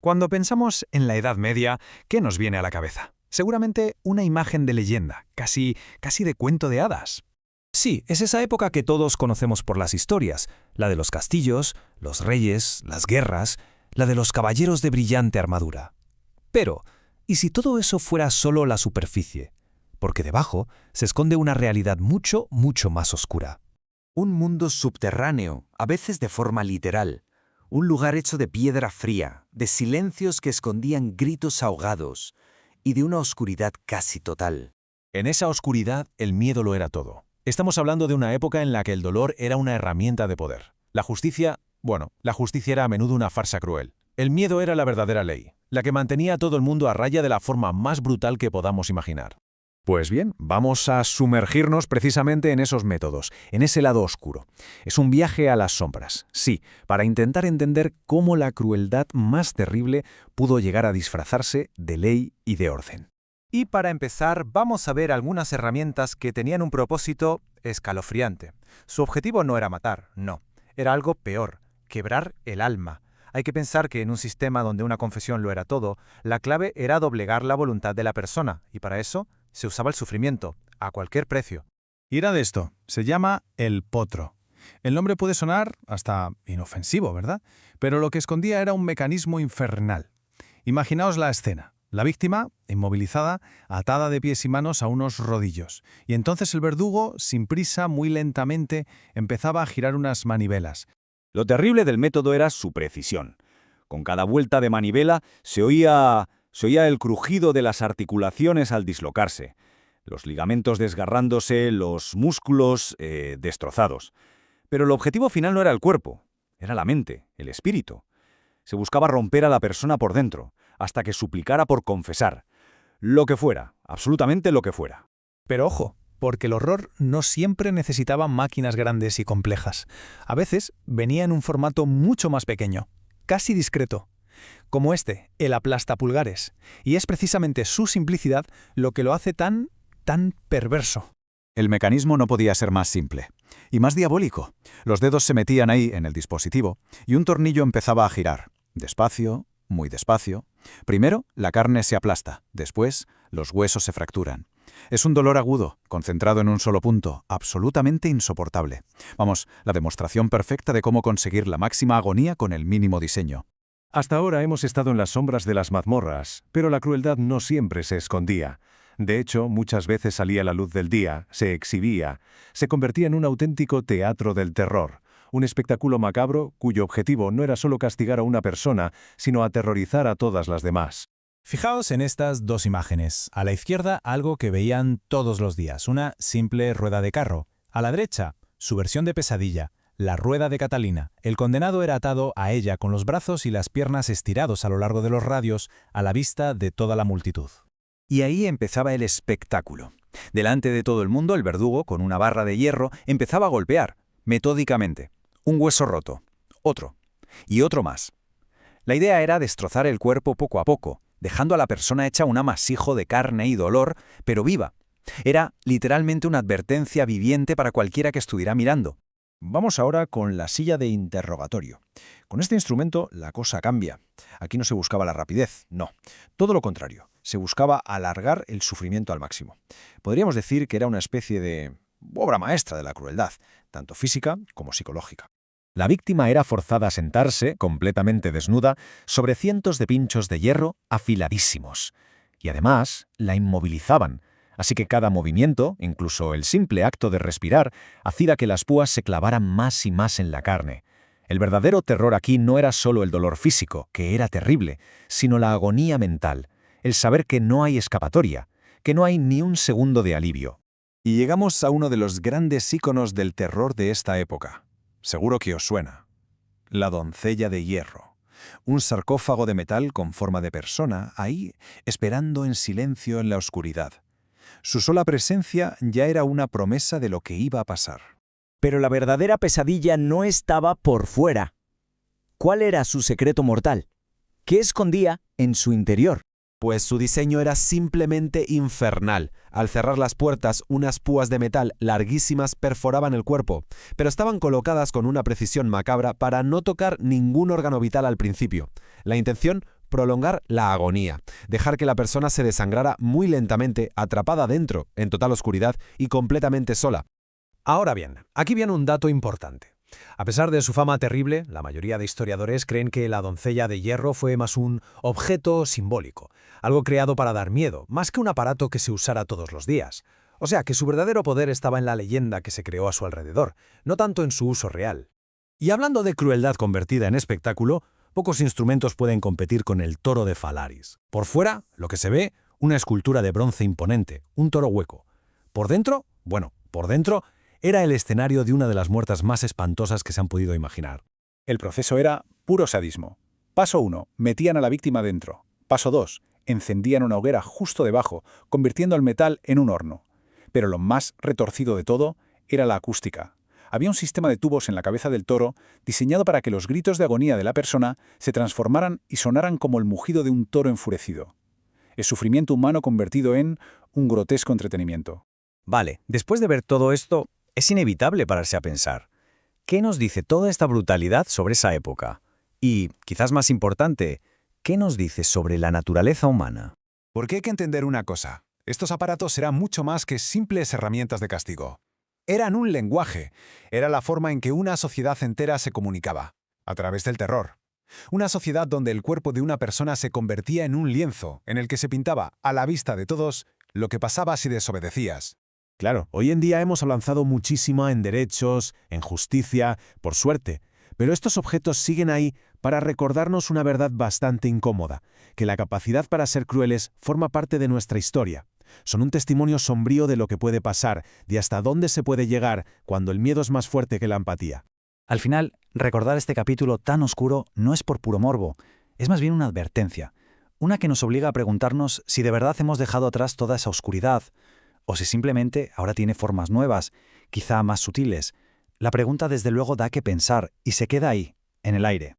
Cuando pensamos en la Edad Media, ¿qué nos viene a la cabeza? Seguramente una imagen de leyenda, casi de cuento de hadas. Sí, es esa época que todos conocemos por las historias, la de los castillos, los reyes, las guerras, la de los caballeros de brillante armadura. Pero, ¿y si todo eso fuera solo la superficie? Porque debajo se esconde una realidad mucho más oscura. Un mundo subterráneo, a veces de forma literal. Un lugar hecho de piedra fría, de silencios que escondían gritos ahogados y de una oscuridad casi total. En esa oscuridad, el miedo lo era todo. Estamos hablando de una época en la que el dolor era una herramienta de poder. La justicia era a menudo una farsa cruel. El miedo era la verdadera ley, la que mantenía a todo el mundo a raya de la forma más brutal que podamos imaginar. Pues bien, vamos a sumergirnos precisamente en esos métodos, en ese lado oscuro. Es un viaje a las sombras, sí, para intentar entender cómo la crueldad más terrible pudo llegar a disfrazarse de ley y de orden. Y para empezar, vamos a ver algunas herramientas que tenían un propósito escalofriante. Su objetivo no era matar, no. Era algo peor, quebrar el alma. Hay que pensar que en un sistema donde una confesión lo era todo, la clave era doblegar la voluntad de la persona, y para eso se usaba el sufrimiento, a cualquier precio. Y era de esto, se llama el potro. El nombre puede sonar hasta inofensivo, ¿verdad? Pero lo que escondía era un mecanismo infernal. Imaginaos la escena. La víctima, inmovilizada, atada de pies y manos a unos rodillos. Y entonces el verdugo, sin prisa, muy lentamente, empezaba a girar unas manivelas. Lo terrible del método era su precisión. Con cada vuelta de manivela se oía el crujido de las articulaciones al dislocarse, los ligamentos desgarrándose, los músculos destrozados. Pero el objetivo final no era el cuerpo, era la mente, el espíritu. Se buscaba romper a la persona por dentro, hasta que suplicara por confesar. Lo que fuera, absolutamente lo que fuera. Pero ojo, porque el horror no siempre necesitaba máquinas grandes y complejas. A veces venía en un formato mucho más pequeño, casi discreto, como el aplastapulgares, y es precisamente su simplicidad lo que lo hace tan perverso. El mecanismo no podía ser más simple y más diabólico. Los dedos se metían ahí en el dispositivo y un tornillo empezaba a girar, despacio, muy despacio. Primero, la carne se aplasta, después, los huesos se fracturan. Es un dolor agudo, concentrado en un solo punto, absolutamente insoportable. Vamos, la demostración perfecta de cómo conseguir la máxima agonía con el mínimo diseño. Hasta ahora hemos estado en las sombras de las mazmorras, pero la crueldad no siempre se escondía. De hecho, muchas veces salía a la luz del día, se exhibía, se convertía en un auténtico teatro del terror. Un espectáculo macabro cuyo objetivo no era solo castigar a una persona, sino aterrorizar a todas las demás. Fijaos en estas dos imágenes. A la izquierda, algo que veían todos los días, una simple rueda de carro. A la derecha, su versión de pesadilla, la rueda de Catalina. El condenado era atado a ella con los brazos y las piernas estirados a lo largo de los radios, a la vista de toda la multitud. Y ahí empezaba el espectáculo. Delante de todo el mundo, el verdugo, con una barra de hierro, empezaba a golpear, metódicamente. Un hueso roto, otro, y otro más. La idea era destrozar el cuerpo poco a poco, dejando a la persona hecha un amasijo de carne y dolor, pero viva. Era literalmente una advertencia viviente para cualquiera que estuviera mirando. Vamos ahora con la silla de interrogatorio. Con este instrumento la cosa cambia. Aquí no se buscaba la rapidez, no. Todo lo contrario, se buscaba alargar el sufrimiento al máximo. Podríamos decir que era una especie de obra maestra de la crueldad, tanto física como psicológica. La víctima era forzada a sentarse, completamente desnuda, sobre cientos de pinchos de hierro afiladísimos. Y además, la inmovilizaban, así que cada movimiento, incluso el simple acto de respirar, hacía que las púas se clavaran más y más en la carne. El verdadero terror aquí no era solo el dolor físico, que era terrible, sino la agonía mental, el saber que no hay escapatoria, que no hay ni un segundo de alivio. Y llegamos a uno de los grandes íconos del terror de esta época. Seguro que os suena. La doncella de hierro. Un sarcófago de metal con forma de persona, ahí, esperando en silencio en la oscuridad. Su sola presencia ya era una promesa de lo que iba a pasar. Pero la verdadera pesadilla no estaba por fuera. ¿Cuál era su secreto mortal? ¿Qué escondía en su interior? Pues su diseño era simplemente infernal. Al cerrar las puertas, unas púas de metal larguísimas perforaban el cuerpo, pero estaban colocadas con una precisión macabra para no tocar ningún órgano vital al principio. La intención, prolongar la agonía, dejar que la persona se desangrara muy lentamente, atrapada dentro, en total oscuridad y completamente sola. Ahora bien, aquí viene un dato importante. A pesar de su fama terrible, la mayoría de historiadores creen que la doncella de hierro fue más un objeto simbólico, algo creado para dar miedo, más que un aparato que se usara todos los días. O sea, que su verdadero poder estaba en la leyenda que se creó a su alrededor, no tanto en su uso real. Y hablando de crueldad convertida en espectáculo, pocos instrumentos pueden competir con el toro de Falaris. Por fuera, lo que se ve, una escultura de bronce imponente, un toro hueco. Por dentro, era el escenario de una de las muertes más espantosas que se han podido imaginar. El proceso era puro sadismo. Paso 1. Metían a la víctima dentro. Paso 2. Encendían una hoguera justo debajo, convirtiendo el metal en un horno. Pero lo más retorcido de todo era la acústica. Había un sistema de tubos en la cabeza del toro diseñado para que los gritos de agonía de la persona se transformaran y sonaran como el mugido de un toro enfurecido. El sufrimiento humano convertido en un grotesco entretenimiento. Vale, después de ver todo esto, es inevitable pararse a pensar. ¿Qué nos dice toda esta brutalidad sobre esa época? Y, quizás más importante, ¿qué nos dice sobre la naturaleza humana? Porque hay que entender una cosa. Estos aparatos eran mucho más que simples herramientas de castigo. Eran un lenguaje. Era la forma en que una sociedad entera se comunicaba, a través del terror. Una sociedad donde el cuerpo de una persona se convertía en un lienzo, en el que se pintaba, a la vista de todos, lo que pasaba si desobedecías. Claro, hoy en día hemos avanzado muchísimo en derechos, en justicia, por suerte, pero estos objetos siguen ahí para recordarnos una verdad bastante incómoda, que la capacidad para ser crueles forma parte de nuestra historia. Son un testimonio sombrío de lo que puede pasar, de hasta dónde se puede llegar cuando el miedo es más fuerte que la empatía. Al final, recordar este capítulo tan oscuro no es por puro morbo, es más bien una advertencia, una que nos obliga a preguntarnos si de verdad hemos dejado atrás toda esa oscuridad, o si simplemente ahora tiene formas nuevas, quizá más sutiles. La pregunta desde luego da que pensar y se queda ahí, en el aire.